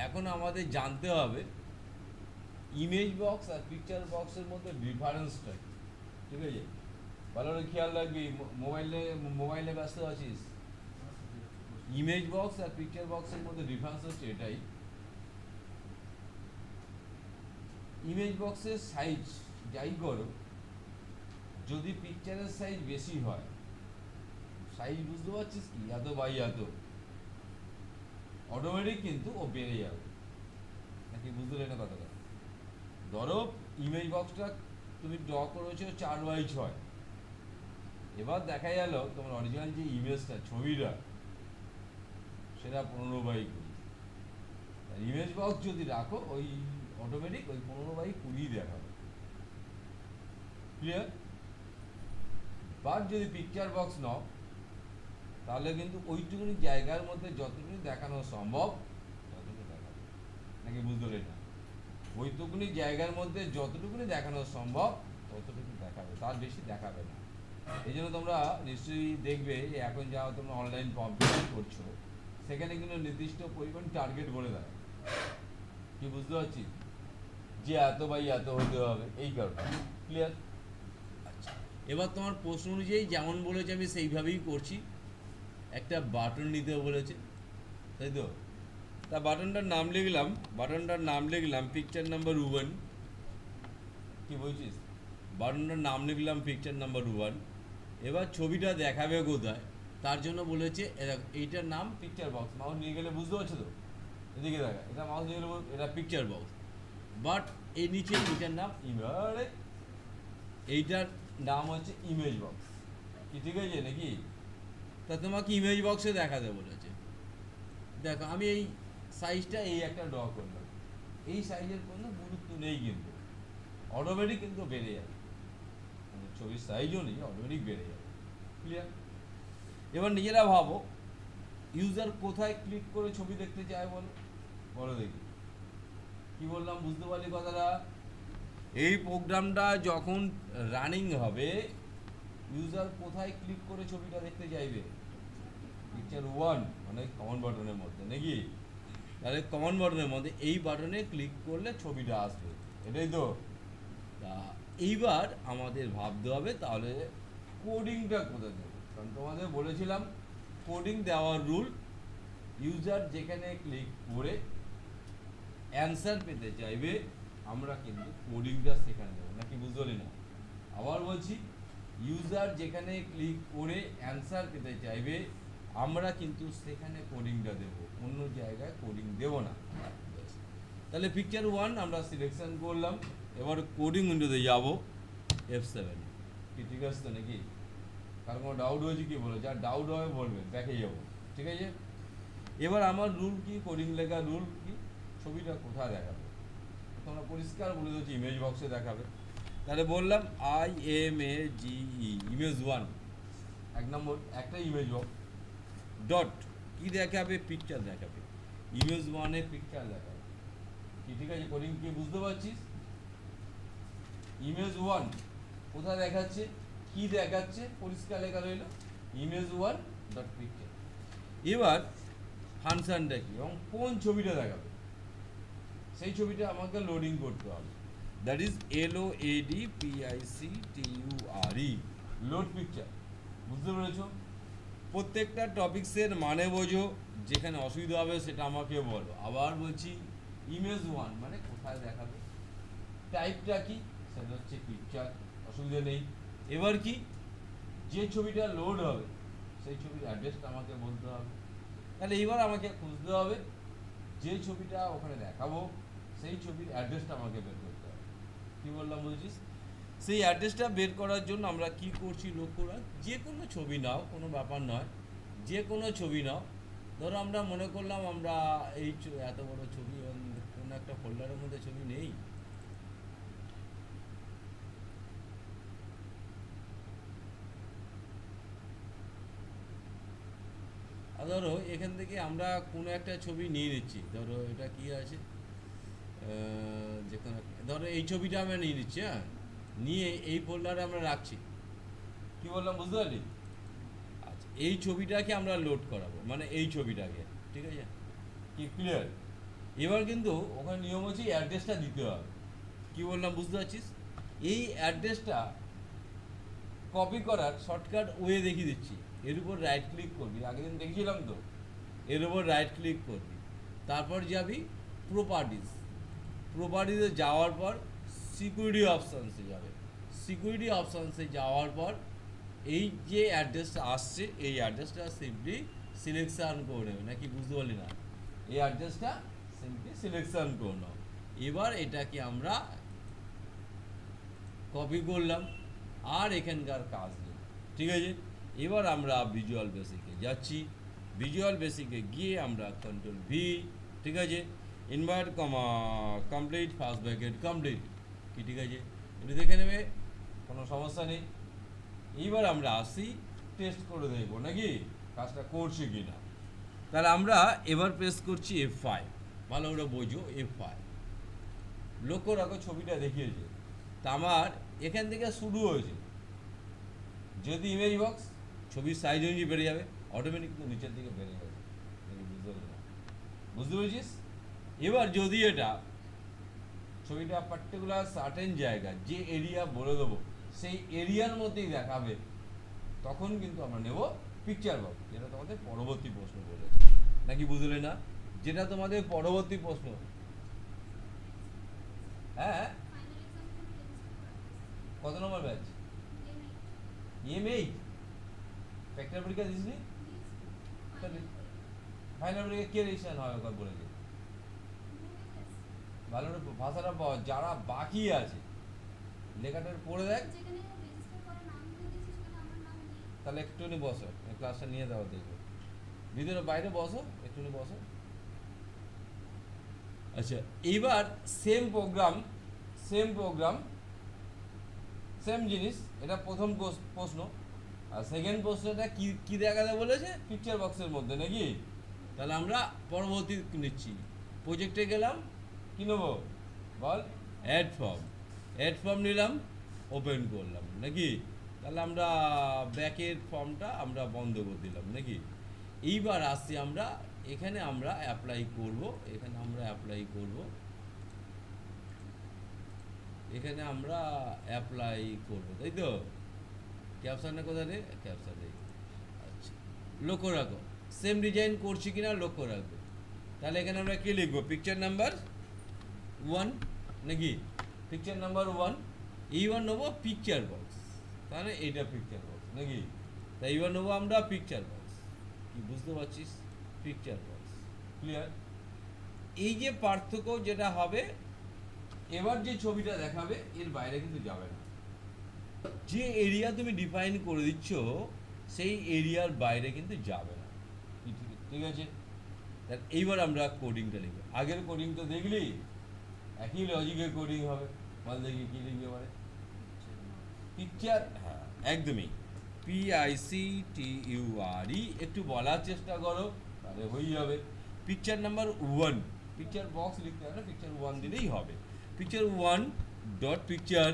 এখন আমাদের জানতে হবে ইমেজ বক্স আর পিকচার বক্সের মধ্যে ডিফারেন্সটা, ঠিক আছে? ভালো করে খেয়াল রাখবি, মোবাইলে ব্যস্ত আছিস। ইমেজ বক্স আর পিকচার বক্সের মধ্যে ডিফারেন্স হচ্ছে এটাই, ইমেজ বক্সের সাইজ যাই করো, যদি পিকচারের সাইজ বেশি হয়, সাইজ বুঝতে পারছিস কি, এত বাই এত, অটোমেটিক কিন্তু ও বেড়ে যাবে। নাকি বুঝতে না কথাটা? ধরো ইমেজ বক্সটা তুমি ড্র করেছো 4x6, এবার দেখা গেল তোমার অরিজিনাল যে ইমেজটা, ছবিটা, সেটা 15x20। ইমেজ বক্স যদি রাখো ওই অটোমেটিক ওই 15x20 দেখাবে। ক্লিয়ার? বাট যদি পিকচার বক্স নাও, তাহলে কিন্তু ওইটুকুনি জায়গার মধ্যে যতটুকু দেখানো সম্ভব ততটুকু দেখাবে। নাকি বুঝতে না? ওইটুকুনি জায়গার মধ্যে যতটুকুনি দেখানো সম্ভব ততটুকু দেখাবে, তার বেশি দেখাবে না। এই জন্য তোমরা নিশ্চয়ই দেখবে যে এখন যা তোমরা অনলাইন কম্পিটিশন করছো, সেখানে কিন্তু নির্দিষ্ট পরিমাণ টার্গেট বলে দেয়। কি বুঝতে পারছি? যে এত বাই এত হতে হবে, এই কারণে। ক্লিয়ার? আচ্ছা, এবার তোমার প্রশ্ন অনুযায়ী যেমন বলেছে আমি সেইভাবেই করছি। একটা বাটন নিতে বলেছে, তাই তো? তা বাটনটার নাম লিখলাম পিকচার নাম্বার 1। কি বলছিস? বাটনটার নাম লিখলাম পিকচার নাম্বার 1। এবার ছবিটা দেখাবে কোথায়, তার জন্য বলেছে এইটার নাম পিকচার বক্স। মাউস নিয়ে গেলে বুঝতে পারছো তো? এদিকে দেখা, এটা মাউস নিয়ে গেলে এটা পিকচার বক্স। বাট এই নিচে এটার নাম এইটার নাম হচ্ছে ইমেজ বক্স। কি ঠিক আছে নাকি? তা তোমাকে ইমেজ বক্সে দেখাতে বলেছে। দেখো আমি এই সাইজটা এই একটা ড্র করলাম, এই সাইজের কোনো গুরুত্ব নেই, কিন্তু অটোমেটিক কিন্তু বেড়ে যাবে, মানে ছবির সাইজও নেই, অটোমেটিক বেড়ে যাবে। ক্লিয়ার? এবার নিজেরা ভাবো, ইউজার কোথায় ক্লিক করে ছবি দেখতে চায় বলো, বলো দেখি। কি বললাম, বুঝতে পারলি কথাটা? এই প্রোগ্রামটা যখন রানিং হবে, ইউজার কোথায় ক্লিক করে ছবিটা দেখতে চাইবে? পিকচার 1 মানে কমন বাটনের মধ্যে, নাকি? তাহলে কমন বাটনের মধ্যে এই বাটনে ক্লিক করলে ছবিটা আসবে, এটাই তো? তা এইবার আমাদের ভাবতে হবে তাহলে কোডিংটা কোথায় দেবো। কারণ তোমাদের বলেছিলাম কোডিং দেওয়ার রুল, ইউজার যেখানে ক্লিক করে অ্যান্সার পেতে চাইবে, আমরা কিন্তু কোডিংটা সেখানে দেবো। নাকি বুঝলি না? আবার বলছি, ইউজার যেখানে ক্লিক করে অ্যান্সার পেতে চাইবে, আমরা কিন্তু সেখানে কোডিংটা দেব, অন্য জায়গায় কোডিং দেব না। তাহলে পিকচার 1 আমরা সিলেকশন করলাম, এবার কোডিং উইন্ডোতে যাব F7। কি ঠিক আছে তো নাকি? কার কোনো ডাউট হয়েছে কি বলো? যা ডাউট হবে বলবেন, দেখে যাবো। ঠিক আছে? এবার আমার রুল কি, কোডিং লেখা রুল কি, ছবিটা কোথায় দেখাবে তোমরা পরিষ্কার বলে দিচ্ছি, ইমেজ বক্সে দেখাবে। তাহলে বললাম IMAGE, ইমেজ 1, 1 নম্বর একটা ইমেজ বক্স, ডট কি দেখাবে, পিকচার দেখাবে। ইমেজ 1-এ পিকচার দেখাবে। কি ঠিক আছে? কোডিং কি বুঝতে পারছিস? ইমেজ 1 কোথায় দেখাচ্ছে, কি দেখাচ্ছে, পরিষ্কার লেখা রইল ইমেজ 1 ডট পিকচার। এবার ফাংশনটা কি এবং কোন ছবিটা দেখাবে, সেই ছবিটা আমাকে লোডিং করতে হবে। That is LOADPICTURE, load picture. বুঝতে পেরেছো? প্রত্যেকটা টপিক্সের মানে বোঝো, যেখানে অসুবিধা হবে সেটা আমাকে বলো। আবার বলছি, ইমেজ 1 মানে কোথায় দেখাবে, টাইপটা কি, সেটা হচ্ছে পিকচার, অসুবিধা নেই। এবার কি, যে ছবিটা লোড হবে সেই ছবির অ্যাড্রেসটা আমাকে বলতে হবে। তাহলে এইবার আমাকে খুঁজতে হবে যে ছবিটা ওখানে দেখাবো সেই ছবির অ্যাড্রেসটা আমাকে বের করতে হবে। কি বললাম বুঝেছিস? সেই অ্যাড্রেসটা বের করার জন্য আমরা কি করছি লক্ষ্য রাখ, যে কোনো ছবি নাও, কোনো ব্যাপার নয়, যে কোনো ছবি নাও। ধরো আমরা মনে করলাম আমরা এই এত বড় ছবি কোনো একটা ফোল্ডারের মধ্যে ছবি নেই, ধরো এখান থেকে আমরা কোনো একটা ছবি নিয়ে নিচ্ছি। ধরো এটা কি আছে, যে কোনো ধরো এই ছবিটা আমরা নিয়ে নিচ্ছি, হ্যাঁ, নিয়ে এই ফোল্ডারে আমরা রাখছি। কি বললাম বুঝতে পারলি? আচ্ছা, এই ছবিটাকে আমরা লোড করাবো, মানে এই ছবিটাকে, ঠিক আছে? কি ক্লিয়ার? এবার কিন্তু ওখানে নিয়ম হচ্ছে অ্যাড্রেসটা দিতে হবে। কি বললাম বুঝতে পারছিস? এই অ্যাড্রেসটা কপি করার শর্টকাট ওয়ে দেখিয়ে দিচ্ছি। এর উপর রাইট ক্লিক করবি, আগের দিন দেখেছিলাম তো, এর উপর রাইট ক্লিক করবি, তারপর যাবি প্রপার্টিসে যাওয়ার পর সিকিউরিটি অপশানসে যাবে। সিকিউরিটি অপশানসে যাওয়ার পর এই যে অ্যাড্রেসটা আসছে এই অ্যাড্রেসটা সিম্পলি সিলেকশান করে নেবে। নাকি বুঝতে পারলি না? এই অ্যাড্রেসটা সিম্পলি সিলেকশান করে নাও। এবার এটাকে আমরা কপি করলাম আর এখানকার কাজ নেই, ঠিক আছে? এবার আমরা ভিজুয়াল বেসিকে যাচ্ছি। ভিজুয়াল বেসিকে গিয়ে আমরা কন্ট্রোল ভি, ঠিক আছে, invert comma complete first bracket complete, কি ঠিক আছে? একটু দেখে নেবে, কোনো সমস্যা নেই। এইবার আমরা আসি টেস্ট করে দেখবো নাকি কাজটা করছে কি না। তাহলে আমরা এবার প্রেস করছি F5, ভালো করে বোঝো F5। লক্ষ্য রাখো ছবিটা দেখিয়েছে, তা আমার এখান থেকে শুরু হয়েছে। যদি ইমেজ বক্স ছবির সাইজ অনুযায়ী বেড়ে যাবে, অটোমেটিক কিন্তু নিচের দিকে বেড়ে যাবে। বুঝতে পেরেছিস? এবার যদি এটা ছবিটা পার্টিকুলার সার্টেন জায়গা যে এরিয়া বলে দেবো সেই এরিয়ার মধ্যেই দেখাবে, তখন কিন্তু আমরা নেব পিকচার বক্স, যেটা তোমাদের পরবর্তী প্রশ্ন বলেছে। নাকি বুঝলে না? যেটা তোমাদের পরবর্তী প্রশ্ন। হ্যাঁ, কত নম্বর ব্যাচ? M8 ফ্যাক্টর পরীক্ষা দিসনি? ফাইনাল পরীক্ষা কে রেজিস্ট্রেশন হয় ওখানে বলেছে? ভালো ভাষাটা যারা বাকি আছে লেখাটার পড়ে দেখ। তাহলে একটুখানি বসো, ক্লাসটা নিয়ে দাও, দেখবো ভিতরে বাইরে বসো, একটুখানি বসো। আচ্ছা, এইবার সেম প্রোগ্রাম সেম জিনিস, এটা প্রথম প্রশ্ন। আর সেকেন্ড প্রশ্নটা কি কি দেখাতে বলেছে? পিকচার বক্সের মধ্যে, নাকি? তাহলে আমরা পরবর্তী নিচ্ছি। প্রজেক্টে গেলাম, কি নেবো বল? অ্যাড ফর্ম নিলাম, ওপেন করলাম, নাকি? তাহলে আমরা ব্যাকের ফর্মটা আমরা বন্ধ করে দিলাম, নাকি? এইবার আসছি আমরা এখানে, আমরা অ্যাপ্লাই করব, এখানে আমরা অ্যাপ্লাই করব, এখানে আমরা অ্যাপ্লাই করব, তাই তো? ক্যাপশনটা কোথায় রে? ক্যাপশন নেই। আচ্ছা, লক্ষ্য রাখো সেম ডিজাইন করছি কিনা লক্ষ্য রাখবো। তাহলে এখানে আমরা কি লিখবো? পিকচার নাম্বার 1, নাকি? Picture number 1। এইবার নেবো পিকচার বক্স, তাহলে এইটা পিকচার বক্স, নাকি? তাই এইবার নেবো আমরা পিকচার বক্স। কি বুঝতে পারছিস? Picture box clear? এই যে পার্থক্য যেটা হবে, এবার যে ছবিটা দেখাবে এর বাইরে কিন্তু যাবে না। যে এরিয়া তুমি ডিফাইন করে দিচ্ছ সেই এরিয়ার বাইরে কিন্তু যাবে না, ঠিক আছে? এইবার আমরা কোডিংটা লিখব। আগের কোডিং তো দেখলি, একই লজিকের কোডিং হবে। বল দেখি কি লিখবে এবারে? পিকচার, হ্যাঁ একদমই, PICTURE, একটু বলার চেষ্টা করো তাহলে হয়ে যাবে। পিকচার নাম্বার 1, পিকচার বক্স লিখতে হবে না, পিকচার 1 দিলেই হবে। পিকচার 1 ডট পিকচার,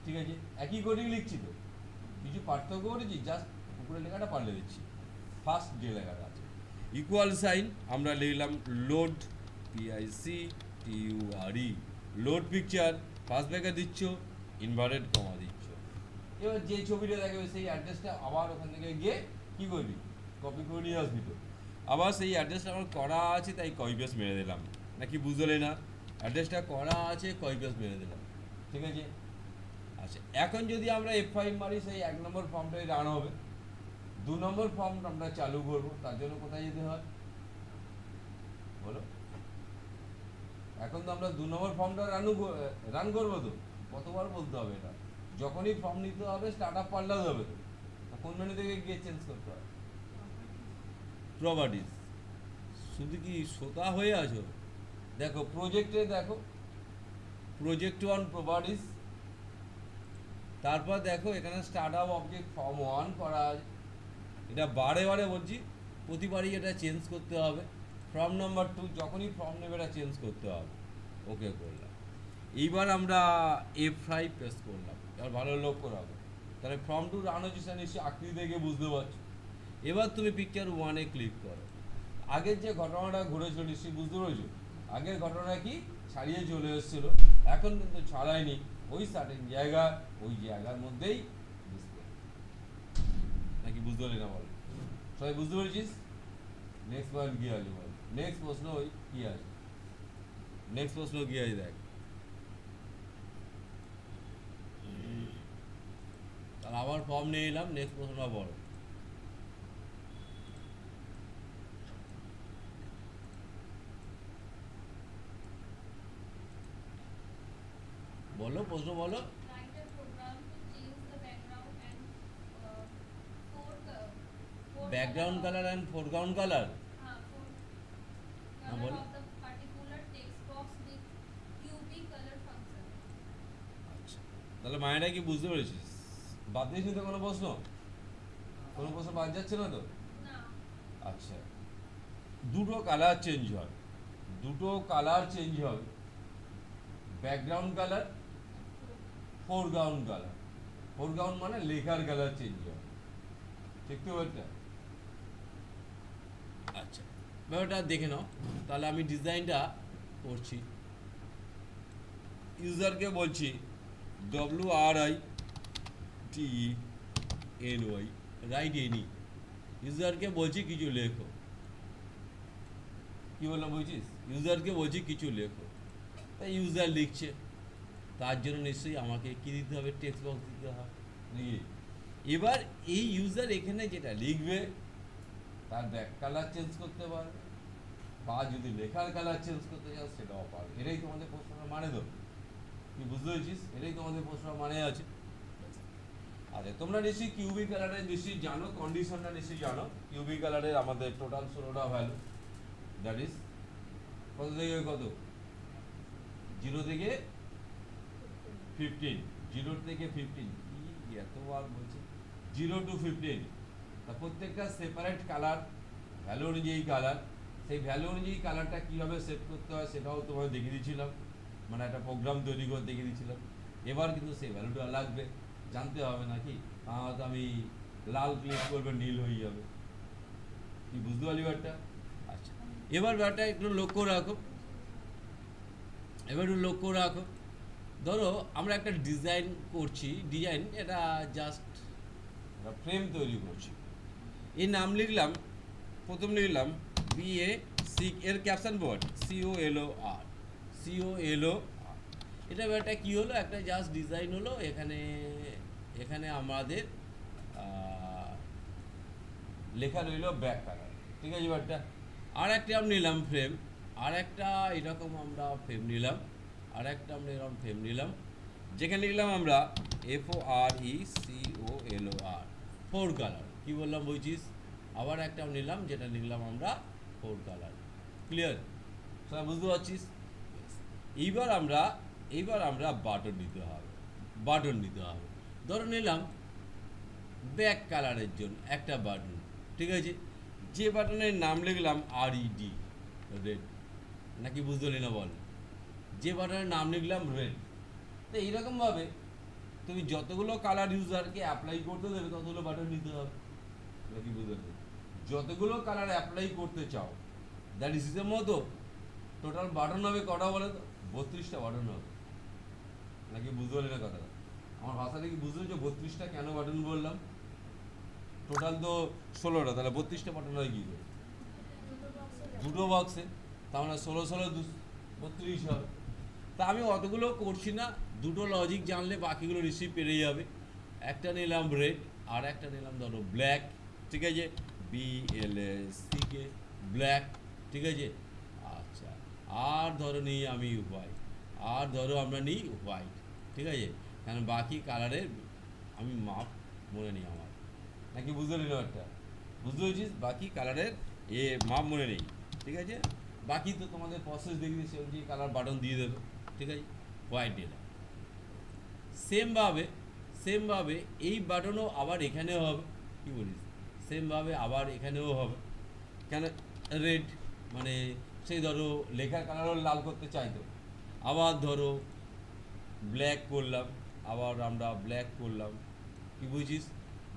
ঠিক আছে? একই কোডিং লিখছি তো, কিছু পার্থক্য করেছি, জাস্ট উপরে লেখাটা পাল্টে দিচ্ছি। ফার্স্ট যে লেখাটা আছে ইকুয়াল সাইন আমরা লিখলাম load, PICTURE, load picture, first bracket দিচ্ছ, ইনভার্টেড কমা দিচ্ছ। এবার যে ছবিটা দেখাবে সেই অ্যাড্রেসটা আবার ওখান থেকে গিয়ে কি করবি? কপি করে নিয়ে আসবি তো। আবার সেই অ্যাড্রেসটা আমার করা আছে তাই কপি পেস্ট মেরে দিলাম, নাকি বুঝলে না? অ্যাড্রেসটা করা আছে, কপি পেস্ট মেরে দিলাম, ঠিক আছে? আচ্ছা, এখন যদি আমরা F5 মারি সেই 1 নম্বর ফর্মটাই রান হবে। 2 নম্বর ফর্ম আমরা চালু করব, তার জন্য কোথায় যেতে হয় বলো? এখন তো আমরা 2 নম্বর ফর্মটা রান করবো তো, কতবার বলতে হবে এটা? যখনই ফর্ম নিতে হবে স্টার্ট আপ পাল্টাতে হবে তো, কোন মেনু থেকে গিয়ে চেঞ্জ করতে হবে? প্রপার্টিস। শুধু কি সোতা হয়ে আছো? দেখো প্রজেক্টে, দেখো প্রজেক্ট 1 প্রপার্টিস, তারপর দেখো এখানে স্টার্ট আপ অবজেক্ট ফর্ম 1 করা আছে। এটা বারে বারে বলছি, প্রতিবারই এটা চেঞ্জ করতে হবে। ফর্ম নাম্বার 2 যখনই ফর্ম নেবে এটা চেঞ্জ করতে হবে। ওকে করলাম। এইবার আমরা F5 প্রেস করলাম। এবার ভালো লক্ষ্য রাখো, তাহলে ফর্ম 2 রান হচ্ছে, নিশ্চয়ই আকৃতি দেখে বুঝতে পারছো। এবার তুমি পিকচার 1-এ ক্লিক করো। আগের যে ঘটনাটা ঘুরেছিল নিশ্চয়ই বুঝতে পেরেছো। আগের ঘটনা কি ছাড়িয়ে চলে এসেছিল, এখন কিন্তু ছাড়ায়নি, ওই সার্টেন জায়গা, ওই জায়গার মধ্যেই ডিসপ্লে। নাকি বুঝতে পারলি না বল? সবাই বুঝতে পেরেছিস? নেক্সট পয়েন্ট কি আছে বল? নেক্সট প্রশ্ন ওই কি আছে? নেক্সট প্রশ্ন কি আছে দেখ। তাহলে আবার ফর্ম নিয়ে এলাম, নেক্সট প্রশ্নটা বল। বলো, প্রশ্ন বলো। Background colour and foreground colour. হ্যাঁ বলো। আচ্ছা, তাহলে মায়েরা কি বুঝতে পেরেছিস? বাদ দিয়েছিস তো কোনো প্রশ্ন? কোনো প্রশ্ন বাদ যাচ্ছে না তো? আচ্ছা, দুটো কালার চেঞ্জ হয়, দুটো কালার চেঞ্জ হবে, background colour, foreground colour. Foreground মানে লেখার কালার চেঞ্জ হয়, ঠিক তো এটা? আচ্ছা, ব্যাপারটা দেখে নাও। তাহলে আমি ডিজাইনটা করছি, ইউজারকে বলছি WRITENY, রাইট এনি। ইউজারকে বলছি কিছু লেখো। কি বললাম বুঝছিস? ইউজারকে বলছি কিছু লেখো, তাই ইউজার লিখছে, তার জন্য নিশ্চয়ই আমাকে কি দিতে হবে? টেক্সট বক্স দিতে হবে নাকি? এবার এই ইউজার এখানে যেটা লিখবে তার ব্যাক কালার চেঞ্জ করতে পারবে, বা যদি লেখার কালার চেঞ্জ করতে চাও সেটাও পারবে। এটাই তোমাদের প্রশ্নটা মানে তো, কি বুঝতে পেরেছিস? এটাই তোমাদের প্রশ্নটা মানে আছে। আচ্ছা, তোমরা নিশ্চয়ই কিউবি কালারের নিশ্চয়ই জানো, কন্ডিশনটা নিশ্চয়ই জানো। কিউবি কালারের আমাদের টোটাল 16টা ভ্যালু, দ্যাট ইজ কত থেকে কত? 0 থেকে 15, 0 থেকে 15, কি এতবার বলছে, 0 to 15। তা প্রত্যেকটা সেপারেট কালার, ভ্যালু অনুযায়ী কালার, সেই ভ্যালু অনুযায়ী কালারটা কীভাবে সেট করতে হয় সেটাও তোমায় দেখিয়ে দিয়েছিলাম, মানে একটা প্রোগ্রাম তৈরি করে দেখিয়ে দিয়েছিলাম। এবার কিন্তু সেই ভ্যালুটা লাগবে, জানতে হবে নাকি? তো আমি লাল ক্লিক করবে নীল হয়ে যাবে, কি বুঝতে পারলি ব্যাপারটা? আচ্ছা, এবার ব্যাপারটা একটু লক্ষ্য রাখো, এবার একটু লক্ষ্য রাখো। ধরো আমরা একটা ডিজাইন করছি, ডিজাইন এটা জাস্ট ফ্রেম তৈরি করছি। এর নাম লিখলাম, প্রথম লিখলাম BA, এর ক্যাপশন বোর্ড COLOR, COLOR। এটা একটা কী হলো? একটা জাস্ট ডিজাইন হলো। এখানে এখানে আমাদের লেখা রইল ব্যাক কালার, ঠিক আছে ব্যাপারটা? আর একটা আমরা নিলাম ফ্রেম, আর একটা এরকম আমরা ফ্রেম নিলাম, আর একটা আমরা এরকম ফ্রেম নিলাম, যেখানে লিখলাম আমরা FORECOLOR, ফোর কালার। কী বললাম বুঝছিস? আবার একটা নিলাম, যেটা লিখলাম আমরা ফোর কালার। ক্লিয়ার? সবাই বুঝতে পারছিস? এইবার আমরা বাটন নিতে হবে, বাটন নিতে হবে। ধরো নিলাম ব্যাক কালারের জন্য একটা বাটন, ঠিক আছে? যে বাটনের নাম লিখলাম RED, রেড। নাকি বুঝতে পারলি না বল? যে বাটনের নাম লিখলাম রেড। তো এইরকমভাবে তুমি যতগুলো কালার ইউজারকে অ্যাপ্লাই করতে দেবে ততগুলো বাটন নিতে হবে, নাকি বুঝতে পারবে? যতগুলো কালার অ্যাপ্লাই করতে চাও, দ্যাট ইজ এর মতো টোটাল বাটন হবে কটা বলে তো? 32টা বাটন হবে, নাকি বুঝতে পারলি না কথাটা? আমার ভাষাটা কি বুঝতে পেরেছো? 32টা কেন বাটন বললাম? টোটাল তো 16টা, তাহলে 32টা বাটন হয় কি করে? দুটো বক্সে, তার মানে 16 32 হবে। তা আমি অতগুলো করছি না, দুটো লজিক জানলে বাকিগুলো রিসিভ পেরে যাবে। একটা নিলাম রেড, আর একটা নিলাম ধরো ব্ল্যাক, ঠিক আছে? BLACK, ব্ল্যাক, ঠিক আছে? আচ্ছা, আর ধরো নিই আমি হোয়াইট, আর ধরো আমরা নিই হোয়াইট, ঠিক আছে? কারণ বাকি কালারের আমি মাপ মনে নিই আমার, নাকি বুঝতে পারলি না একটা? বুঝতে পেরেছিস? বাকি কালারের মাপ মনে নেই, ঠিক আছে? বাকি তো তোমাদের প্রসেস দেখিয়ে সে অনুযায়ী কালার বাটন দিয়ে দেবে, ঠিক আছে? হোয়াইট নিলাম। সেমভাবে এই বাটনও আবার এখানেও হবে, কি বলিস? সেমভাবে আবার এখানেও হবে। কেন? রেড মানে সেই ধরো লেখার কালারও লাল করতে চাইতো, আবার ধরো ব্ল্যাক করলাম, আবার আমরা ব্ল্যাক করলাম, কি বুঝিস?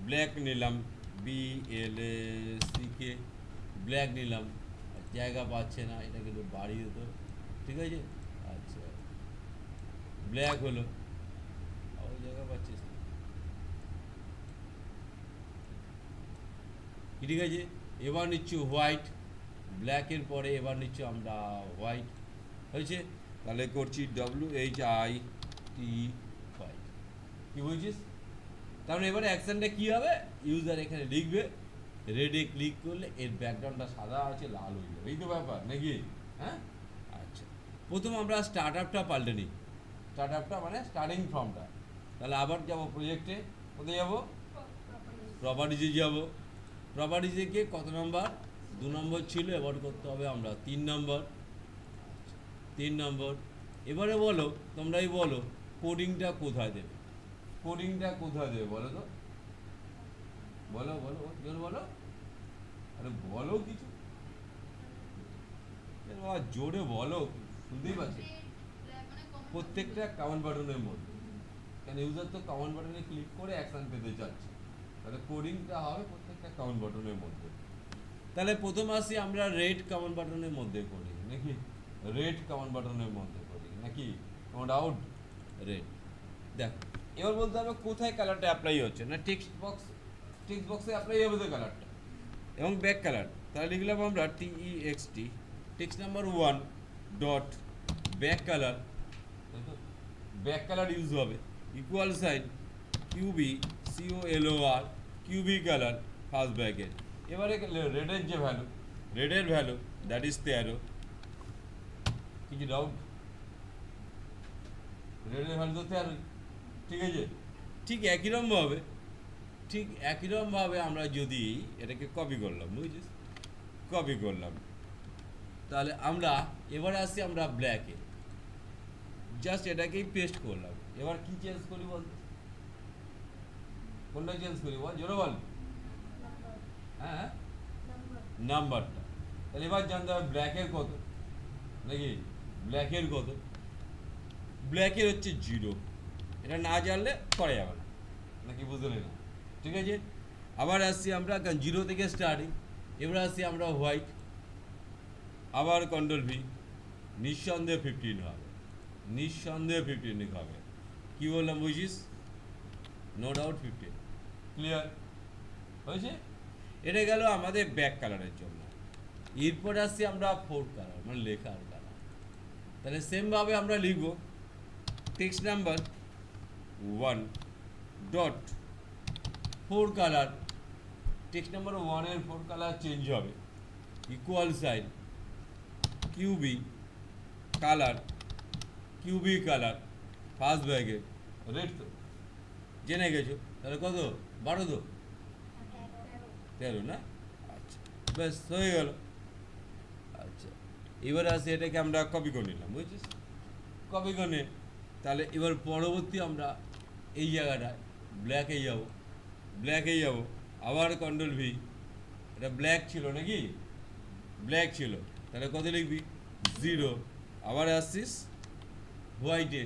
ব্ল্যাক নিলাম, BLACK, ব্ল্যাক নিলাম, জায়গা পাচ্ছে না, এটাকে একটু বাড়িয়ে দিত, ঠিক আছে। আচ্ছা, ব্ল্যাক হলো, আবার জায়গা পাচ্ছিস না। ঠিক আছে, এবার নিচ্ছি হোয়াইট, ব্ল্যাকের পরে এবার নিচ্ছি আমরা হোয়াইট, হয়েছে। তাহলে করছি WHIT হোয়াইট, কি বুঝছিস? কারণ এবারে অ্যাকশনটা কি হবে, ইউজার এখানে লিখবে, রেডে ক্লিক করলে এর ব্যাকগ্রাউন্ডটা সাদা আছে, লাল হয়ে যাবে, এই তো ব্যাপার নাকি? হ্যাঁ, আচ্ছা। প্রথম আমরা স্টার্ট আপটা পাল্টে নিই, স্টার্ট আপটা মানে স্টার্টিং ফর্মটা। তাহলে আবার যাব প্রজেক্টে, কোথায় যাব? প্রপার্টিজে যাব। প্রপার্টিজে গিয়ে কত নম্বর? 2 নম্বর ছিল, এবার করতে হবে আমরা 3 নম্বর। 3 নম্বর। এবারে বলো, তোমরাই বলো কোডিংটা কোথায় দেবে, কোডিংটা কোথায় দেবে বলো তো, বলো বলো জোর বলো, আরে বলো কিছু, জোরে বলো, শুনতেই পাচ্ছি। প্রত্যেকটা কমেন্ট বাটনের মধ্যে, কেন ইউজার তো কমেন্ট বাটনে ক্লিক করে অ্যাকশন পেতে চাচ্ছে, তাহলে কোডিংটা হবে প্রত্যেকটা কমেন্ট বাটনের মধ্যে। তাহলে প্রথম আসি আমরা রেড কমেন্ট বাটনের মধ্যে করি নাকি, রেড কমেন্ট বাটনের মধ্যে করি নাকি, নো ডাউট রেড। দেখ, এবার বলতে হবে কোথায় কালারটা অ্যাপ্লাই হচ্ছে, না টেক্সট বক্সে অ্যাপ্লাই হবে তো কালারটা, এবং ব্যাক কালার। তাহলে লিখলাম আমরা TEXT text number 1 dot back colour, back colour use হবে, equal sign QB colour first bracket. এবারে রেডের যে ভ্যালু, রেডের ভ্যালু দ্যাট ইজ 13, কিছু ডাউট? রেডের ভ্যালু তো 13, ঠিক আছে। ঠিক একই রকমভাবে আমরা যদি এটাকে কপি করলাম, বুঝছিস, কপি করলাম, তাহলে আমরা এবারে আসছি আমরা ব্ল্যাকে, জাস্ট এটাকেই পেস্ট করলাম। এবার কি চেঞ্জ করি বল, কোনটা চেঞ্জ করি বল, জোরে বল। হ্যাঁ, নাম্বারটা। তাহলে এবার জানতে হবে ব্ল্যাকের কত নাকি, ব্ল্যাকের কত, ব্ল্যাকের হচ্ছে 0, এটা না জানলে করা যাবে না নাকি, বুঝলে না? ঠিক আছে, আবার আসছি আমরা 0 থেকে স্টার্টিং, এবার আসছি আমরা হোয়াইট, আবার কন্ট্রোল V, নিঃসন্দেহে 15 হবে, নিঃসন্দেহে 15 হবে, কি বললাম বুঝিস, নো ডাউট 15, ক্লিয়ার হয়েছে। এটা গেল আমাদের ব্যাক কালারের জন্য। এরপর আসছি আমরা ফোর কালার, মানে লেখার কালার। তাহলে সেমভাবে আমরা লিখব text number 1 dot 4 colour, text number 1 এর 4 কালার চেঞ্জ হবে, equal sign QB colour first bracket, red তো জেনে গেছো, তাহলে কত 12 তো 13 না, আচ্ছা ব্যাস হয়ে গেল। আচ্ছা, এবার আসে এটাকে আমরা কপি করে নিলাম, বুঝছিস, কপি করে, তাহলে এবার পরবর্তী আমরা এই জায়গাটায় ব্ল্যাকে যাব, আবার কন্ট্রোল V, এটা ব্ল্যাক ছিল নাকি, ব্ল্যাক ছিল, তাহলে কত লিখবি 0, আবার আসছিস হোয়াইটে,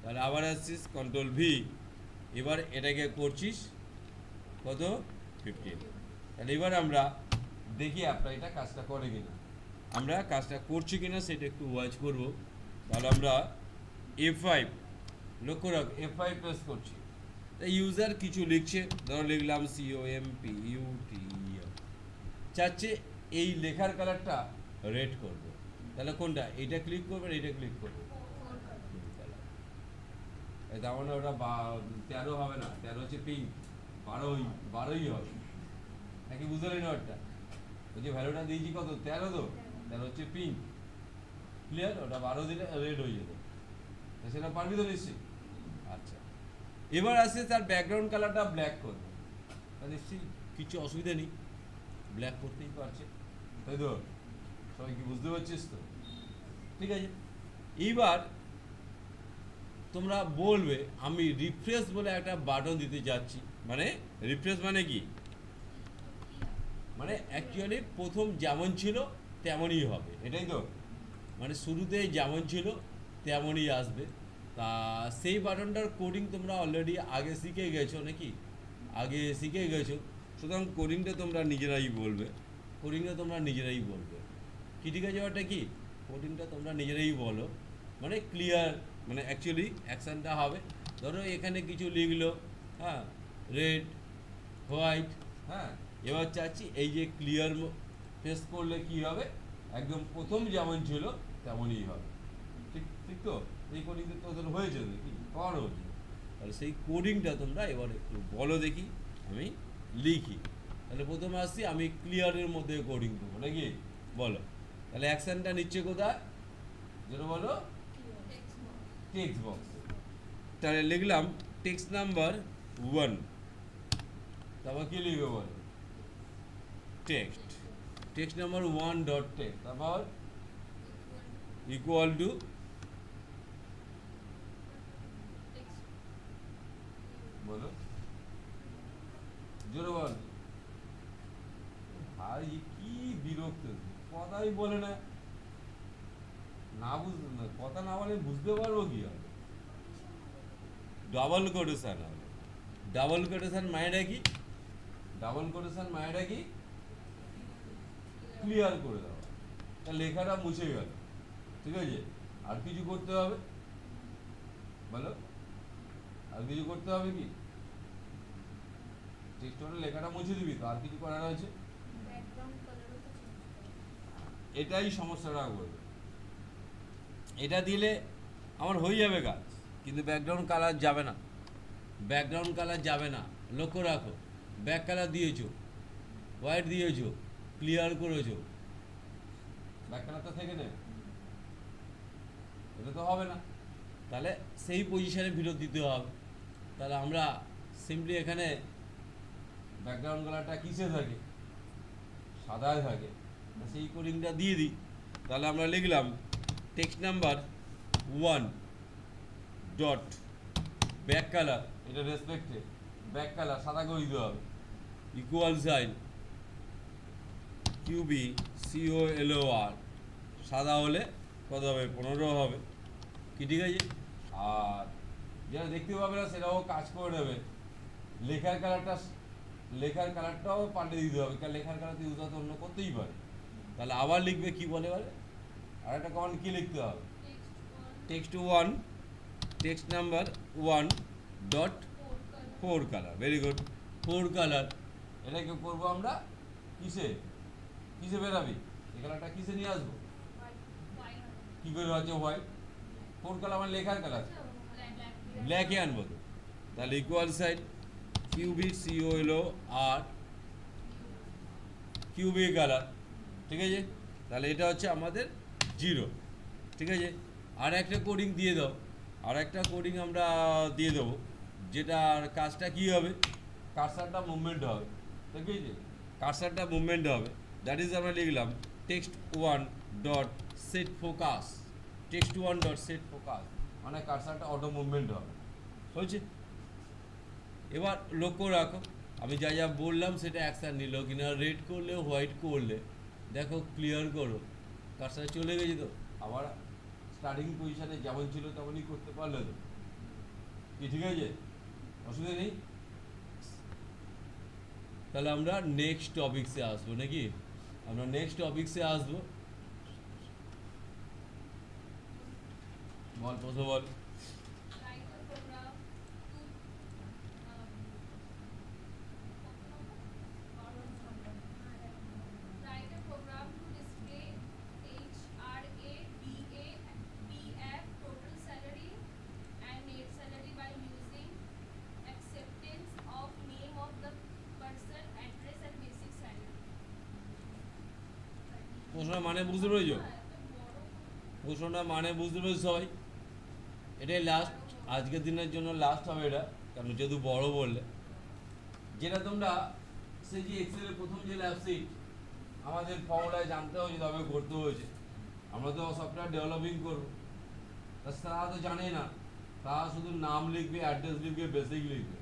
তাহলে আবার আসছিস কন্ট্রোল V, এবার এটাকে করছিস কত 15। তাহলে এবার আমরা দেখি অ্যাপ্লাইটা কাজটা করে কিনা, আমরা কাজটা করছি কিনা সেটা একটু ওয়াচ করব। তাহলে আমরা F5, লক্ষ্য রাখ F5 প্রেস করছি, তাই ইউজার কিছু লিখছে, ধরো লিখলাম COMPUTER, চাচ্ছে এই লেখার কালারটা রেড করবে, তাহলে কোনটা, এইটা ক্লিক করবে, এইটা ক্লিক করবে, তার মানে ওটা 13 হবে না, 13 হচ্ছে পিঙ্ক, 12ই হবে নাকি, বুঝলি না? ওটা ওই যে ভ্যালুটা দিয়েছি কত, 13 তো, 13 হচ্ছে পিঙ্ক, ক্লিয়ার, ওটা 12 দিলে রেড হয়ে যেত, সেটা পারবি তো নিশ্চয়ই। আচ্ছা, এবার আসছে তার ব্যাকগ্রাউন্ড কালারটা ব্ল্যাক করবে, নিশ্চয়ই কিছু অসুবিধা নেই, ব্ল্যাক করতেই পারছে, তাই তো, সবাই কি বুঝতে পারছিস তো? ঠিক আছে, এইবার তোমরা বলবে আমি রিফ্রেশ বলে একটা বাটন দিতে যাচ্ছি, মানে রিফ্রেশ মানে কি, মানে অ্যাকচুয়ালি প্রথম যেমন ছিল তেমনই হবে, এটাই তো, মানে শুরুতে যেমন ছিল তেমনই আসবে। তা সেই বাটনটার কোডিং তোমরা অলরেডি আগে শিখে গেছো নাকি, সুতরাং কোডিংটা তোমরা নিজেরাই বলবে। কোডিংটা তোমরা নিজেরাই বলবে কি, ঠিক আছে? ব্যাপারটা কি, কোডিংটা তোমরা নিজেরাই বলো, মানে ক্লিয়ার, মানে অ্যাকচুয়ালি অ্যাকশানটা হবে। ধরো এখানে কিছু লিখলো, হ্যাঁ, রেড, হোয়াইট, হ্যাঁ, এবার চাচ্ছি এই যে ক্লিয়ার ফেস করলে কি হবে, একদম প্রথম যেমন ছিল তেমনই হবে। ঠিক ঠিক তো? এই কোডিংটা তো তোদের হয়েছে কি করানো হচ্ছে, তাহলে সেই কোডিংটা তোমরা এবার একটু বলো দেখি, আমি লিখি। তাহলে প্রথমে আসছি, আমি ক্লিয়ারের মধ্যে কোডিং করবো নাকি, বলো। তাহলে অ্যাকশনটা নিচ্ছে কোথায়, যেটা বলো টেক্সট বক্স। তাহলে লিখলাম টেক্সট নাম্বার 1, তারপর কি লিখবো বলো, টেক্সট নাম্বার 1 ডট টেক্সট, তারপর ইকুয়াল টু, বলো জোরে বল। ভাই কি বিরক্ত, কথাই বলে না, না বুঝতে না, কথা না বলে বুঝতে পারবো কি হবে। ডাবল কোটেশন হবে, ডাবল কোটেশন মানেটা কি, ডাবল কোটেশন মানেটা কি, ক্লিয়ার করে দেওয়া, তা লেখাটা মুছে গেল, ঠিক আছে? আর কিছু করতে হবে বলো, আর কিছু করতে হবে কি, টেক্সট ওটা লেখাটা মুছে দিবি তো, আর কিছু করার আছে? এটাই সমস্যাটা করবে, এটা দিলে আমার হয়ে যাবে কাজ, কিন্তু ব্যাকগ্রাউন্ড কালার যাবে না, ব্যাকগ্রাউন্ড কালার যাবে না। লক্ষ্য রাখো, ব্যাক কালার দিয়েছো, হোয়াইট দিয়েছো, ক্লিয়ার করেছো, ব্যাক কালারটা থেকে নেবে, এটা তো হবে না। তাহলে সেই পজিশনে ফেরত দিতে হবে। তাহলে আমরা সিম্পলি এখানে ব্যাকগ্রাউন্ড কালারটা কিসে থাকে, সাদায় থাকে, সেই কোডিংটা দিয়ে দিই। তাহলে আমরা লিখলাম text number 1 dot back colour, এটা রেসপেক্টে ব্যাক কালার সাদা করে দিতে হবে, ইকুয়াল সাইন কিউবি COLOR, সাদা হলে কত হবে, 15 হবে কি, ঠিক আছে? আর যেটা দেখতে পাবে না সেটাও কাজ করে নেবে, লেখার কালারটা, লেখার কালারটাও পাল্টে দিতে হবে, কারণ লেখার কালার ইউজ তো অন্য করতেই পারে। তাহলে আবার লিখবে কি বলে বলে, আর একটা কমান্ড কি লিখতে হবে, text 1 text number 1 dot 4 colour, very good, 4 colour. এটাকে করবো আমরা কিসে, কিসে বেরাবি, এই কালারটা কিসে নিয়ে আসবো, কি করে হচ্ছে হোয়াইট, 4 কালার মানে লেখার কালার, ব্ল্যাকে আনবো তো। তাহলে ইকুয়াল সাইড কিউবি COLOR কিউবি কালার, ঠিক আছে? তাহলে এটা হচ্ছে আমাদের 0, ঠিক আছে? আর একটা কোডিং দিয়ে দাও, আর একটা কোডিং আমরা দিয়ে দেবো, যেটার কাজটা কি হবে, কার্সারটা মুভমেন্ট হবে, ঠিক আছে? কার্সারটা মুভমেন্ট হবে, দ্যাট ইজ আমরা লিখলাম text 1 dot set focus, text 1 dot set focus মানে কার্সারটা অটো মুভমেন্ট হবে, হয়েছে? এবার লক্ষ্য রাখো, আমি যা যা বললাম সেটা অ্যাকশান নিল কিনা, রেড করলে হোয়াইট করলে দেখো ক্লিয়ার করো, কার্সার চলে গেছে তো, আবার স্টার্টিং পজিশনে যেমন ছিল তেমনই করতে পারলে তো কি, ঠিক আছে? অসুবিধা নেই। তাহলে আমরা নেক্সট টপিক্সে আসবো নাকি, আমরা নেক্সট টপিক্সে আসবো, বল প্রথম বল। প্রশ্নটা মানে বুঝতে পেরেছো, প্রশ্নটা মানে বুঝতে পেরেছো সবাই? এটাই লাস্ট, আজকের দিনের জন্য লাস্ট হবে এটা, কারণ যেহেতু বড় বললে, যেটা তোমরা সেই যে এক্সেলের প্রথম যে ল্যাব শিট আমাদের ফর্মুলায় জানতে হয়েছে, তবে করতে হয়েছে, আমরা তো সফটওয়্যার ডেভেলপিং করবো, তারা তো জানে না, তারা শুধু নাম লিখবে, অ্যাড্রেস লিখবে, বেসিক লিখবে,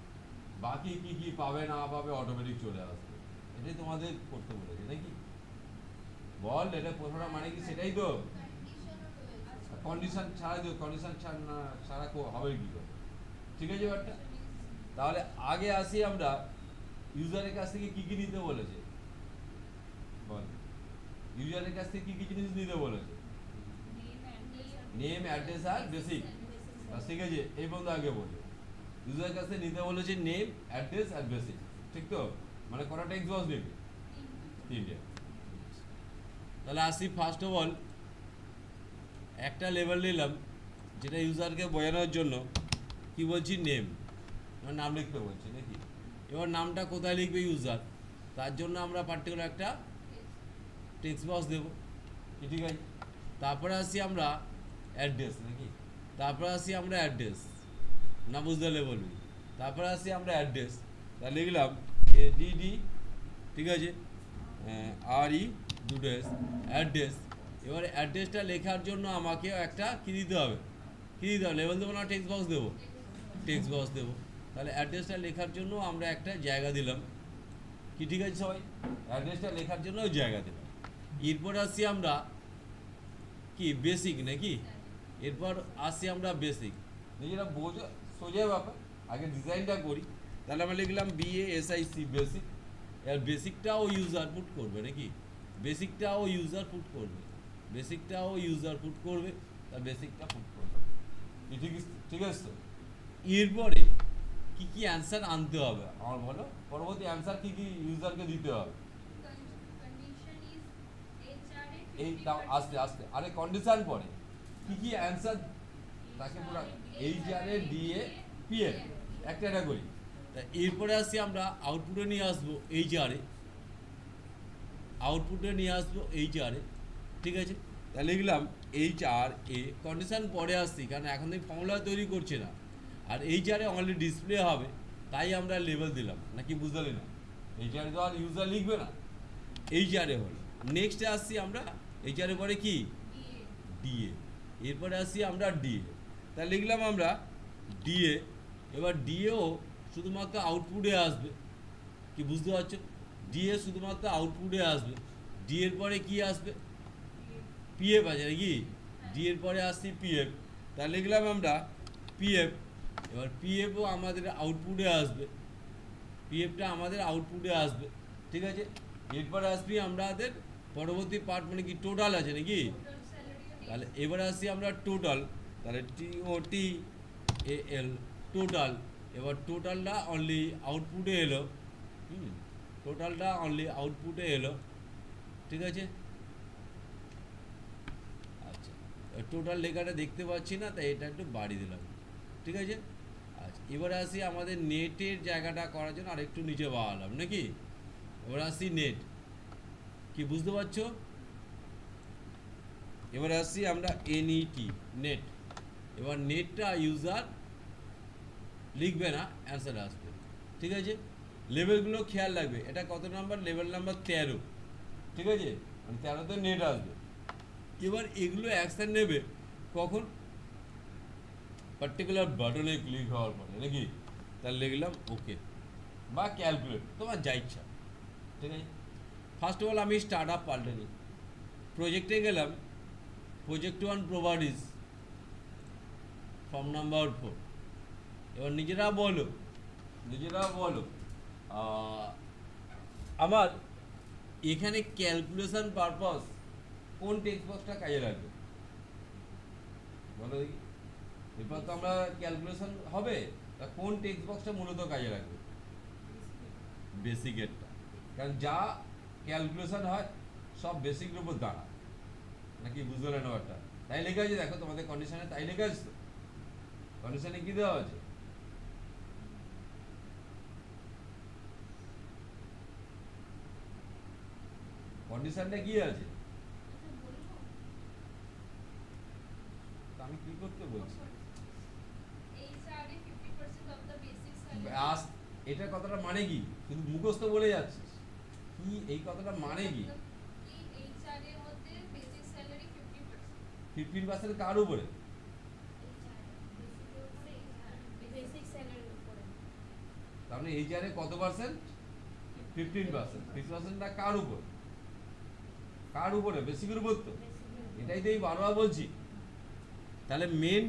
বাকি কি কি পাবে না পাবে অটোমেটিক চলে আসবে, এটাই তোমাদের করতে বলেছে নাকি, বল? এটা প্রশ্নটা মানে কি সেটাই তো, কন্ডিশন ছাড়াই তো, কন্ডিশন ছাড়া হবে কি করে, ঠিক আছে ব্যাপারটা? তাহলে আগে আসি আমরা ইউজারের কাছ থেকে কি কি নিতে বলেছে, বল ইউজারের কাছ থেকে কি কি জিনিস নিতে বলেছে? নেম, অ্যাড্রেস আর বেসিক। ঠিক আছে, এই বন্ধু আগে বলবে ইউজারের কাছ থেকে নিতে বলেছে নেম, অ্যাড্রেস আর বেসিক, ঠিক তো? মানে কটা টেক্সট বক্স নেবে? তিনটে। তাহলে আসি ফার্স্ট অফ অল একটা লেভেল নিলাম যেটা ইউজারকে বোঝানোর জন্য কি বলছি নেম, মানে নাম লিখতে বলছি নাকি। এবার নামটা কোথায় লিখবে ইউজার, তার জন্য আমরা পার্টিকুলার একটা টেক্সট বক্স দেবো, ঠিক আছে। তারপরে আসি আমরা অ্যাড্রেস নাকি, তারপরে আসি আমরা অ্যাড্রেস, না বুঝতে হলে বলবি। তারপরে আসি আমরা অ্যাড্রেস, তা লিখলাম এডিডি, ঠিক আছে, আর ই দুটো এস, অ্যাড্রেস। এবার অ্যাড্রেসটা লেখার জন্য আমাকে একটা কী দিতে হবে, কী দিতে হবে, লেবেল দেবো না টেক্সট বক্স দেবো? টেক্সট বক্স দেবো। তাহলে অ্যাড্রেসটা লেখার জন্য আমরা একটা জায়গা দিলাম, কি ঠিক আছে সবাই? অ্যাড্রেসটা লেখার জন্য জায়গা দিলাম। এরপর আসি আমরা কি বেসিক নাকি, এরপর আসি আমরা বেসিক, নিজেরা বোঝো, সোজা ব্যাপার। আগে ডিজাইনটা করি। তাহলে আমরা লিখলাম BASIC বেসিক। এর বেসিকটাও ইউজার পুট করবে নাকি, বেসিকটাও ইউজার পুট করবে, বেসিকটাও ইউজার পুট করবে, তার বেসিকটা পুট করবে, ঠিক ঠিক আছে তো? এরপরে কি কি অ্যান্সার আনতে হবে আমার বলো, পরবর্তী অ্যান্সার কি কি ইউজারকে দিতে হবে? এই দাও আস্তে আস্তে, আরে কন্ডিশন পরে কি কি অ্যান্সার তাকে পুরো এইচআরএ ডিএ পিএফ একটা একটা করি। তা এরপরে আসি আমরা আউটপুটে নিয়ে আসবো এইচআরএ, আউটপুটে নিয়ে আসবো এইচআরএ, ঠিক আছে। তাহলে লিখলাম HRA, কন্ডিশন পরে আসছি কারণ এখন এই ফর্মুলা তৈরি করছে না, আর এইচআরএ অনলি ডিসপ্লে হবে, তাই আমরা লেবেল দিলাম, নাকি বুঝলি না? এইচআরএ তো আর ইউজার লিখবে না, এইচআরএ হলো। নেক্সটে আসছি আমরা এইচআরএ পরে কি ডিএ, এরপরে আসি আমরা ডিএ। তাহলে লিখলাম আমরা ডিএ। এবার ডিএও শুধুমাত্র আউটপুটে আসবে, কি বুঝতে পারছো? ডিএ শুধুমাত্র আউটপুটে আসবে। ডিএর পরে কি আসবে? পিএফ আছে নাকি, ডিএর পরে আসছি পিএফ। তাহলে লিখলাম আমরা পিএফ। এবার পিএফও আমাদের আউটপুটে আসবে, পিএফটা আমাদের আউটপুটে আসবে, ঠিক আছে। এরপরে আসবি আমাদের পরবর্তী পার্ট, মানে কি টোটাল আছে নাকি। তাহলে এবারে আসি আমরা টোটাল, তাহলে TOTAL টোটাল। এবার টোটালটা অনলি আউটপুটে এলো, টোটালটা অনলি আউটপুটে এলো, ঠিক আছে। আচ্ছা, টোটাল লেখাটা দেখতে পাচ্ছি না, তাই এটা একটু বাড়িয়ে দিলাম, ঠিক আছে। আচ্ছা, এবারে আসি আমাদের নেটের জায়গাটা করার জন্য আরেকটু নিচে বাড়ালাম নাকি। এবার আসি নেট, কি বুঝতে পারছো? এবার আসছি আমরা NET নেট। এবার নেটটা ইউজার লিখবে না, অ্যান্সার আসবে, ঠিক আছে। লেভেলগুলো খেয়াল রাখবে, এটা কত নাম্বার, লেভেল নাম্বার 13, ঠিক আছে, মানে 13তে নেট আসবে। এবার এগুলো অ্যাকশন নেবে কখন, পার্টিকুলার বাটনে ক্লিক হওয়ার পরে নাকি। তাহলে লিখলাম ওকে বা ক্যালকুলেট, তোমার যা ইচ্ছা, ঠিক আছে। ফার্স্ট অফ অল আমি স্টার্ট আপ পাল্টে নিই, প্রজেক্টে গেলাম, প্রজেক্ট 1 প্রপার্টিজ, ফর্ম নাম্বার 4। এবার নিজেরা বলো, নিজেরা বলো আমার এখানে ক্যালকুলেশন পারপাস কোন টেক্সট বক্সটা কাজে লাগবে বলো দেখি। এরপর তো আমরা ক্যালকুলেশন হবে, তা কোন টেক্সট বক্সটা মূলত কাজে লাগবে? বেসিকেরটা, কারণ যা ক্যালকুলেশন হয় সব বেসিকের উপর দাঁড়ায়, নাকি বুঝতে পারলেন ব্যাপারটা? তাই লেখা আছে, দেখো তোমাদের কন্ডিশনে তাই লেখা আছে, কন্ডিশনে কি দেওয়া আছে? কন্ডিশনটা কি আছে? আমি কি করতে বলছি? এটা কথাটা মানে কি? শুধু মুখস্থ বলে যাচ্ছিস কি? এই কথাটা মানে কি? 15% কার উপরে? তাহলে এইচআরে কত পার্সেন্ট? 15%। 15%টা কার উপর? কার উপরে? বেসিকের উপর তো। এটাই তো এই বারবার বলছি। তাহলে মেন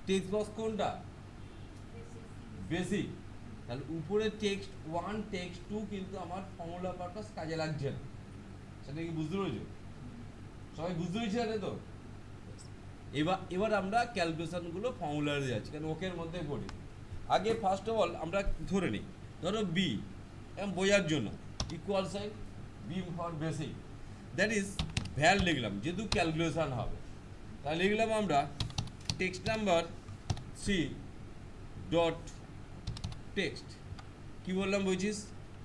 টেক্সট বক্স কোনটা? বেসিক। তাহলে উপরে টেক্সট 1 টেক্সট 2 কিন্তু আমার ফর্মুলা পারপাস কাজে লাগছে না, এটা কি বুঝতে পেরেছো? সবাই বুঝতে পেরেছি এটা তো? এবার আমরা ক্যালকুলেশনগুলো ফর্মুলারে যাচ্ছি, কারণ ওকের মধ্যে করি। আগে ফার্স্ট অফ অল আমরা ধরে নিই, ধরো বি এবং বোঝার জন্য equal sign B for basic, that is val লিখলাম, যেহেতু ক্যালকুলেশন হবে তাহলে লিখলাম আমরা টেক্সট নাম্বার 3 ডট টেক্সট, কী বললাম বুঝিস,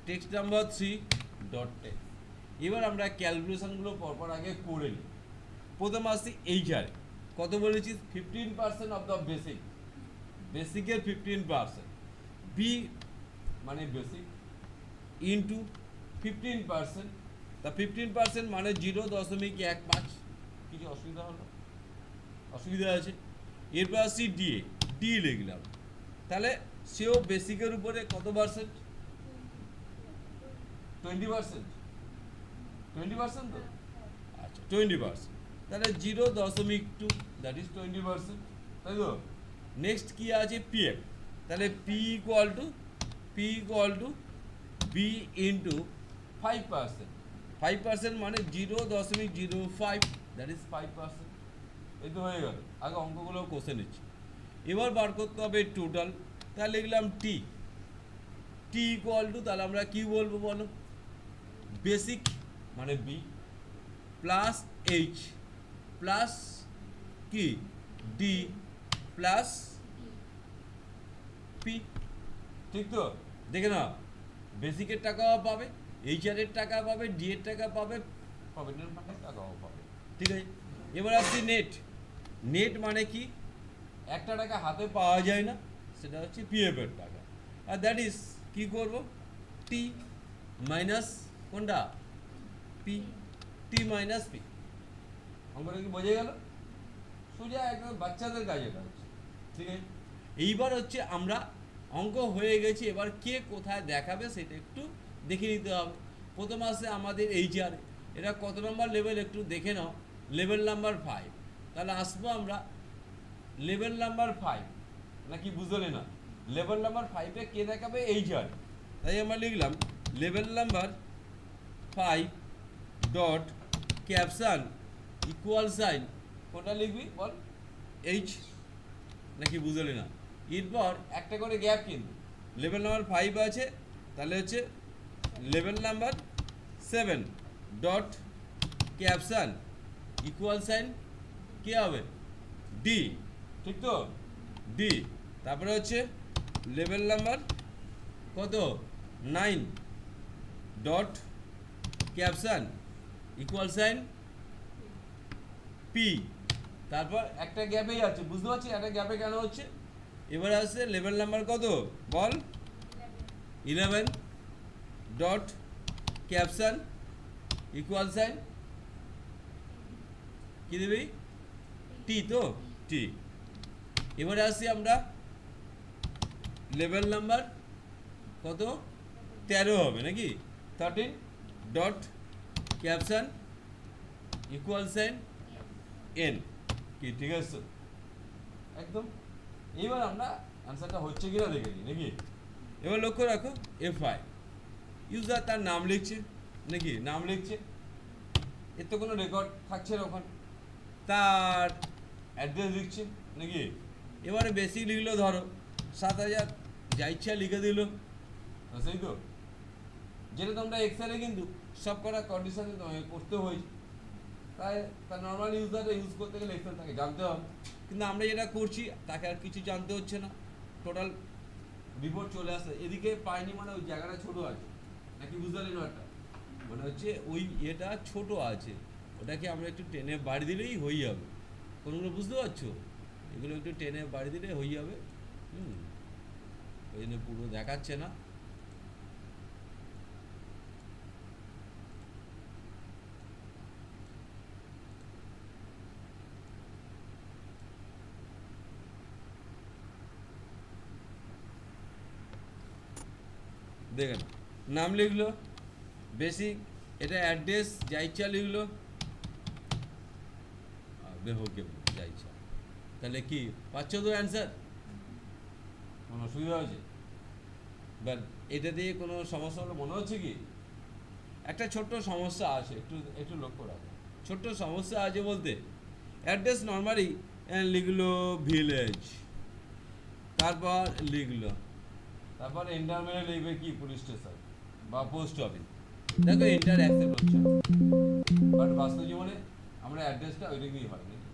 টেক্সট নাম্বার 3 ডট টেক্সট। এবার আমরা ক্যালকুলেশনগুলো পরপর আগে করে নিই। প্রথম আসছি এইচআরে, কত বলেছি, 15% অফ দ্য বেসিক, বেসিকের 15%, বি মানে বেসিক ইন্টু 15%, তা 15% মানে 0.15, কিছু অসুবিধা হলো? অসুবিধা আছে? এরপর আসছি ডিএ, ডি লিখলাম, তাহলে সেও বেসিকের উপরে কত পার্সেন্ট, 20%, 20% তো, আচ্ছা 20%, তাহলে 0.2, দ্যাট ইজ 20%, তাই তো? নেক্সট কি আছে, পিএফ, তাহলে P equal to B into 5%, 5% মানে 0.05, দ্যাট ইজ 5%, এই তো হয়ে গেল। আগে অঙ্কগুলো কষে নিচ্ছি, এবার বার করতে হবে টোটাল, তাহলে লিখলাম টি ইকুয়াল টু, তাহলে আমরা কি বলবো বলো, বেসিক মানে বি প্লাস এইচ প্লাস কি ডি প্লাস পি, ঠিক তো? দেখে না, বেসিকের টাকাও পাবে, এইচআরের টাকা পাবে, ডি এর টাকা পাবে, প্রভিডেন্ট ফান্ডের টাকাও পাবে, ঠিক আছে? এবার আসছি নেট, নেট মানে কি, একটা টাকা হাতে পাওয়া যায় না, সেটা হচ্ছে পিএফ এর টাকা, আর দ্যাট ইজ কি করব, টি মাইনাস কোনটা, পি, টি মাইনাস পি। অঙ্কটা কি বোঝা গেল? সোজা একদম বাচ্চাদের কাজ এটা হচ্ছে, ঠিক আছে? এইবার হচ্ছে আমরা অঙ্ক হয়ে গেছে, এবার কে কোথায় দেখাবে সেটা একটু দেখে নিতে হবে। প্রথম আসে আমাদের এইচআর, এটা কত নম্বর লেভেল একটু দেখে নাও, লেভেল নাম্বার 5, তাহলে আসবো আমরা লেভেল নাম্বার 5, নাকি বুঝলে না, লেভেল নাম্বার 5-এ কে দেখাবে, এইচআর, তাই আমরা লিখলাম level number 5 dot caption equal sign, কোনটা লিখবি বল, এইচ, নাকি বুঝলে না? এরপর একটা করে গ্যাপ, কিন্তু লেভেল নাম্বার 5 আছে, তাহলে হচ্ছে level number 7 dot caption equal sign কি হবে, ডি, ঠিক তো, ডি, তারপরে হচ্ছে লেভেল নাম্বার কত 9 dot caption equal sign P, তারপর একটা গ্যাপেই আছে, বুঝতে পারছি একটা গ্যাপে কেন হচ্ছে। এবার আসছে লেভেল নাম্বার কত বল, 11 ডট ক্যাপশন ইকুয়াল সাইন কি দেবি, টি তো, টি। এবারে আসছি আমরা লেভেল নাম্বার কত 13 হবে নাকি, 13 dot caption equal sine n, কি ঠিক আছে একদম? এবার আমরা আনসারটা হচ্ছে কিনা দেখে নিই নাকি। এবার লক্ষ্য রাখো, এফআই ইউজার তার নাম লিখছে নাকি, নাম লিখছে, এর তো কোনো রেকর্ড থাকছে না ওখানে, তার অ্যাড্রেস লিখছে নাকি। এবারে বেশি লিখলো, ধরো 7,000, যা ইচ্ছা লিখে দিল, সেই তো, যেটা তোমরা এক্সেলে কিন্তু সব কটা কন্ডিশনে তোমাকে করতে হয়েছে, তাই তার নর্মাল ইউজারটা ইউজ করতে গেলে এক্সেল তাকে জানতে হবে, কিন্তু আমরা যেটা করছি তাকে আর কিছু জানতে হচ্ছে না, টোটাল রিপোর্ট চলে আসে। এদিকে পাইনি মানে ওই জায়গাটা ছোটো আছে, নাকি বুঝতে পারলি না, একটা মানে হচ্ছে ওই এটা ছোট আছে, ওটাকে আমরা একটু টেনে বাড়ি দিলেই হয়ে যাবে, কোনগুলো বুঝতে পারছো, এগুলো একটু টেনে বাড়ি দিলে হয়ে যাবে, ওই জন্য পুরো দেখাচ্ছে না। দেখেন নাম লিখলো, বেসিক, এটা অ্যাড্রেস যা ইচ্ছা লিখলো, বেহকে যা ইচ্ছা, তাহলে কি পাচ্ছ তো অ্যান্সার, কোনো অসুবিধা হয়েছে? বাট এটা দিয়ে কোনো সমস্যা হলো মনে হচ্ছে কি? একটা ছোট্ট সমস্যা আছে, একটু একটু লক্ষ্য রাখো। ছোট্ট সমস্যা আছে বলতে, অ্যাড্রেস নর্মালি লিখলো ভিলেজ, তারপর লিখলো, তারপর এন্টার মেরে লিখবে কি পুলিশ স্টেশন বা পোস্ট অফিস। দেখো এন্টার অ্যাকসেপ্ট হচ্ছে না, বাট বাস্তব জীবনে আমরা অ্যাড্রেসটা ওইটাকেই হয় নাকি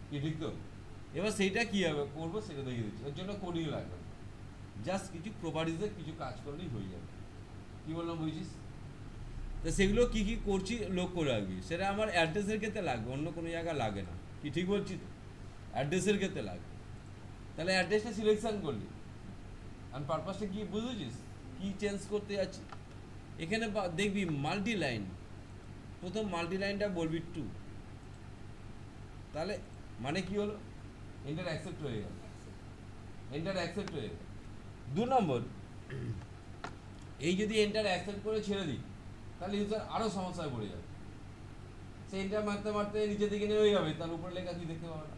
কি, ঠিক তো? এবার সেইটা কী হবে করবো সেটা দেখিয়ে দিচ্ছি, ওর জন্য কোডিং লাগবে, জাস্ট কিছু প্রপার্টিসে কিছু কাজ করলেই হয়ে যাবে। কী বললাম বুঝছিস? তো সেগুলো কী কী করছি লক্ষ্য রাখবি, সেটা আমার অ্যাড্রেসের ক্ষেত্রে লাগবে, অন্য কোনো জায়গায় লাগে না। কি ঠিক বলছি তো? অ্যাড্রেসের ক্ষেত্রে লাগবে। তাহলে অ্যাড্রেসটা সিলেকশন করলি, আর পারপাসটা কী বুঝেছিস, কী চেঞ্জ করতে যাচ্ছি। এখানে দেখবি মাল্টি লাইন, প্রথম মাল্টি লাইনটা বলবি টু, তাহলে মানে কি হলো, এন্টার অ্যাকসেপ্ট হয়ে গেল, এন্টার অ্যাকসেপ্ট হয়ে গেল। 2 নম্বর, এই যদি এন্টার অ্যাকসেপ্ট করে ছেড়ে দিই তাহলে ইউজার আরও সমস্যায় পড়ে যাবে। সে এন্টার মারতে মারতে নিচের দিকে নেমে যাবে, তার উপরে লেখা কি দেখতে পাবে না।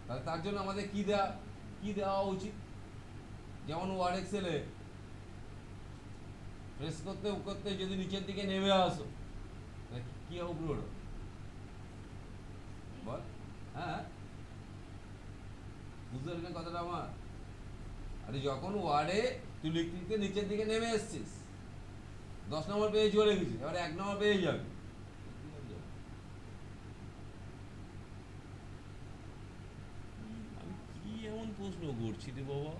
তাহলে তার জন্য আমাদের কি দেওয়া উচিত, যেমন ওয়ার্ড এক্সেলে প্রেস করতে করতে যদি নিচের দিকে নেমে আসো কি উপরে ওঠো বল। হ্যাঁ, বুঝতে পারলেন কথাটা আমার? আরে যখন ওয়ার্ডে তুই লিখতে নিচের দিকে নেমে এসছিস, 10 নম্বর পেয়ে চলে গেছিস, এবার 1 নম্বর পেয়ে যাবে। আমি কি এমন প্রশ্ন করছি রে বাবা?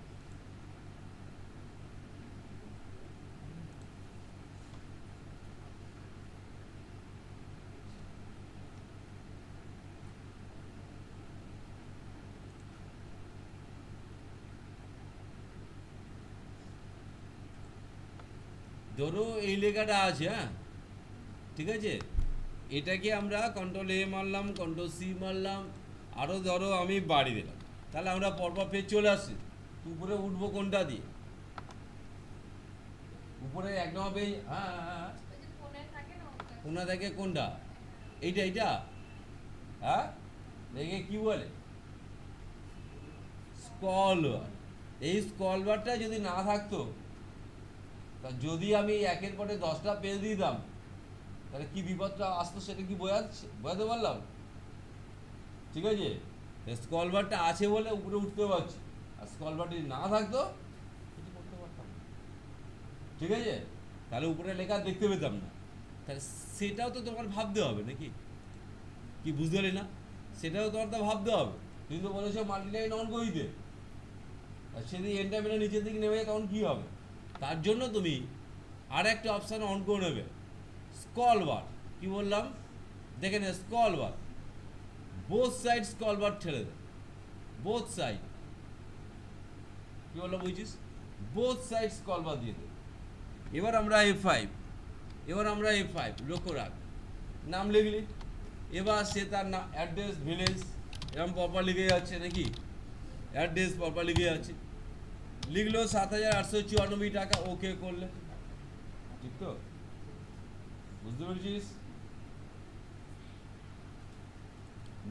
ধরো এই লেখাটা আছে, হ্যাঁ ঠিক আছে, এটাকে আমরা কন্ট্রোল এ মারলাম, কন্ট্রোল সি মারলাম, আরও ধরো আমি বাড়ি দিলাম, তাহলে আমরা পরপর পেজ চলে আসছি। উপরে উঠবো কোনটা দিয়ে, উপরে 1 নম্বর পেজ, হ্যাঁ হ্যাঁ হ্যাঁ, কোনা থাকে কোনটা, এইটা হ্যাঁ, দেখে কি বলে স্ক্রল বার। এই স্ক্রল বারটা যদি না থাকতো, তা যদি আমি একের পরে 10টা পেজ দিতাম, তাহলে কি বিপদটা আসতো সেটা কি বোঝাতে পারলাম? ঠিক আছে, স্ক্রল বারটা আছে বলে উপরে উঠতে পারছি, আর স্ক্রল বারটি না থাকতো কিছু করতে পারতাম না। ঠিক আছে, তাহলে উপরে লেখা দেখতে পেতাম না। তাহলে সেটাও তো তোমার ভাবতে হবে নাকি, কি বুঝতে পারি না? সেটাও তোমার তো ভাবতে হবে। তুমি তো বলেছো মাল্টিলাইন অন করে দিতে, আর সেদিন এন্টার মেরে নিচের দিকে নেমে যায় তখন কী হবে? তার জন্য তুমি আর একটা অপশান অন করে নেবে, স্ক্রল বার। কী বললাম দেখে নে, scroll bar, both side scroll bar ঠেলে দেয়, বোথ সাইড। কী বললাম বুঝছিস? বোথ সাইড স্ক্রল বার দিয়ে দেবে। এবার আমরা F5, লক্ষ্য রাখ, নাম লিখলি, এবার সে তার নাম অ্যাড্রেস ভিলেজ এরকম প্রপার লিখে যাচ্ছে নাকি, অ্যাড্রেস প্রপার লিখে যাচ্ছে, লিখলো 7,894 টাকা, ওকে করলে, ঠিক তো? বুঝতে পেরেছিস?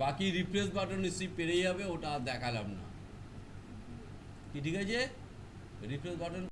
বাকি রিফ্রেশ বাটন নিশ্চয়ই পেরে যাবে, ওটা আর দেখালাম না কি, ঠিক আছে? Refresh button